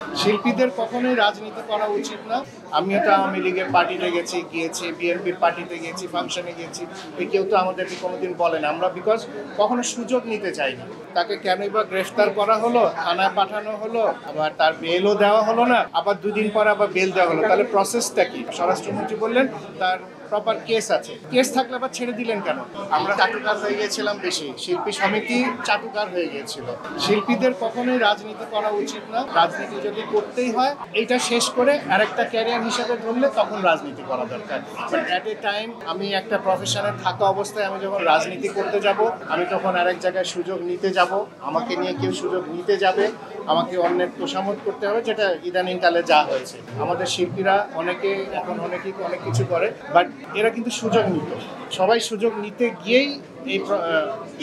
শিল্পীদের কখনোই রাজনীতি করা উচিত না। আমিও তো আওয়ামী লীগের পার্টিতে গিয়েছি, বিএনপির পার্টিতে গিয়েছি, ফাংশনে গিয়েছি। কেউ তো আমাদেরকে কোনোদিন বলে না। আমরা বিকজ কখনো সুযোগ নিতে চাই না। তাকে কেনই বা গ্রেফতার করা হলো, থানায় পাঠানো হলো, আবার তার বেলও দেওয়া হলো না, আবার দুদিন পর আবার বেল দেওয়া হলো। তাহলে প্রসেসটা কি? স্বরাষ্ট্রমন্ত্রী বললেন তার প্রপার কেস আছে। কেস থাকলে আবার ছেড়ে দিলেন কেন? আমরা চাটুকার হয়ে গিয়েছিলাম বেশি, শিল্পী সমিতি চাটুকার হয়ে গিয়েছিল। শিল্পীদের কখনোই রাজনীতি করা উচিত না। রাজনীতি যদি করতেই হয় এইটা শেষ করে আরেকটা ক্যারিয়ার হিসেবে ধরলে তখন রাজনীতি করা দরকার। বাট অ্যাট এ টাইম আমি একটা প্রফেশনে থাকা অবস্থায় আমি যখন রাজনীতি করতে যাব, আমি তখন আরেক জায়গায় সুযোগ নিতে যাব, আমাকে নিয়ে কেউ সুযোগ নিতে যাবে, আমাকে অন্যের তোষামত করতে হবে, যেটা ইদানিংকালে যা হয়েছে। আমাদের শিল্পীরা অনেকেই অনেক কিছু করে, বাট এরা কিন্তু সুযোগ নিত। সবাই সুযোগ নিতে গিয়েই এই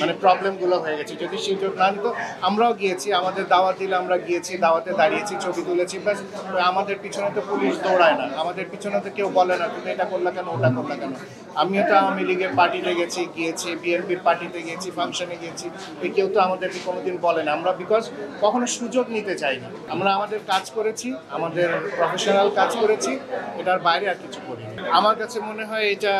মানে প্রবলেমগুলো হয়ে গেছে। যদি সুযোগ না নিত, আমরাও গিয়েছি, আমাদের দাওয়াত দিলে আমরা গিয়েছি, দাওয়াতে দাঁড়িয়েছি, ছবি তুলেছি, ব্যাস। আমাদের পিছনে তো পুলিশ দৌড়ায় না, আমাদের পিছনে তো কেউ বলে না তুমি এটা করলা কেন, ওটা করলা কেন। আমিও তো আওয়ামী লীগের পার্টিতে গিয়েছি, বিএনপির পার্টিতে গিয়েছি, ফাংশনে গিয়েছি। কেউ তো আমাদেরকে কোনোদিন বলে না। আমরা বিকজ কখনো সুযোগ নিতে চাই না। আমরা আমাদের কাজ করেছি, আমাদের প্রফেশনাল কাজ করেছি, এটার বাইরে আর কিছু করি। আমার কাছে মনে হয় এটা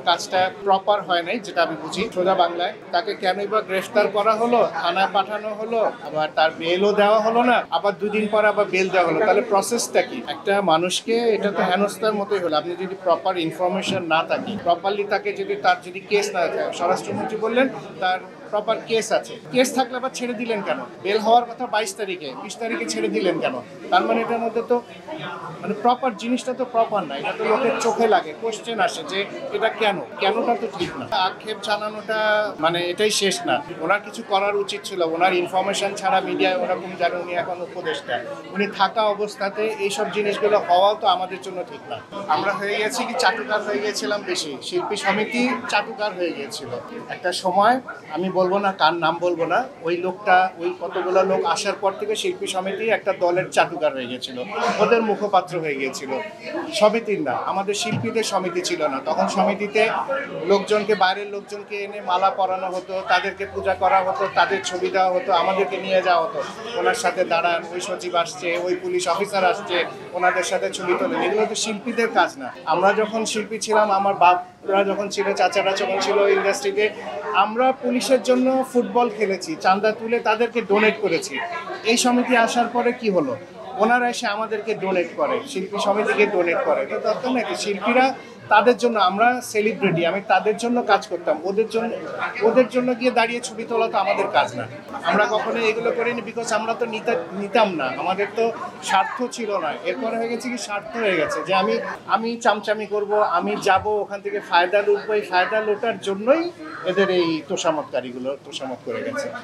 কাজটা প্রপার হয় নাই, যেটা আমি বুঝি। সোজা বাংলায় তাকে কেনই বা গ্রেফতার করা হলো, থানায় পাঠানো হলো, আবার তার বেলও দেওয়া হলো না, আবার দুদিন পর আবার বেল দেওয়া হলো। তাহলে প্রসেসটা কি? একটা মানুষকে এটা তো হেনস্থার মতোই হলো। আপনি যদি প্রপার ইনফরমেশন না থাকে, প্রপারলি তাকে যদি তার যদি কেস না থাকে, স্বরাষ্ট্রমন্ত্রী বললেন তার প্রপার কেস আছে। কেস থাকলে আবার ছেড়ে দিলেন কেন? বেল হওয়ার কথা 22 তারিখে, 20 তারিখে ছেড়ে দিলেন কেন? তার মানে এটার মধ্যে তো মানে প্রপার জিনিসটা তো প্রপার না। এটা তো লোকের চোখে লাগে, কোশ্চেন আসে যে এটা কেনটা তো ঠিক না। আক্ষেপ জানানোটা মানে এটাই শেষ না। ওনার কিছু করার উচিত ছিল। ওনার ইনফরমেশন ছাড়া মিডিয়ায় ওরকম জানে, উনি এখন উপদেষ্টা, উনি থাকা অবস্থাতে এইসব জিনিসগুলো হওয়াও তো আমাদের জন্য ঠিক না। আমরা হয়ে গেছি কি চাটুকার হয়ে গিয়েছিলাম বেশি, শিল্পী সমিতি চাটুকার হয়ে গিয়েছিল একটা সময়। আমি বলবো না কার নাম বলবো না, ওই লোকটা, ওই কতগুলো লোক আসার পর থেকে শিল্পী সমিতি একটা দলের চাটুকার হয়ে গেছিল, ওদের মুখপাত্র হয়ে গিয়েছিল। সমিতির না, আমাদের শিল্পীদের সমিতি ছিল না তখন। সমিতিতে লোকজনকে, বাইরের লোকজনকে এনে মালা পরানো হতো, তাদেরকে পূজা করা হতো, তাদের ছবি দেওয়া হতো, আমাদেরকে নিয়ে যাওয়া হতো, ওনার সাথে দাঁড়ান, ওই সচিব আসছে, ওই পুলিশ অফিসার আসছে, ওনাদের সাথে ছবি তোলেন। এগুলো তো শিল্পীদের কাজ না। আমরা যখন শিল্পী ছিলাম, আমার বাপরা যখন ছিল, চাচারা যখন ছিল ইন্ডাস্ট্রিতে, আমরা পুলিশের জন্য ফুটবল খেলেছি, চাঁদা তুলে তাদেরকে ডোনেট করেছি। এই সমিতি আসার পরে কি হলো? ওনারা এসে আমাদেরকে ডোনেট করে, শিল্পী সমিতিকে ডোনেট করে। এটা দরকার নাকি? শিল্পীরা তাদের জন্য, আমরা সেলিব্রিটি, আমি তাদের জন্য কাজ করতাম, ওদের জন্য গিয়ে দাঁড়িয়ে ছবি তোলা তো আমাদের কাজ না। আমরা কখনো এগুলো করিনি, বিকজ আমরা তো নিতাম না, আমাদের তো স্বার্থ ছিল না। এরপরে হয়ে গেছে কি, স্বার্থ হয়ে গেছে যে আমি চামচামি করব, আমি যাব ওখান থেকে ফায়দা লুটবো। এই ফায়দা লুটার জন্যই এদের এই তোষামতকারীগুলো তোষামত করে গেছে।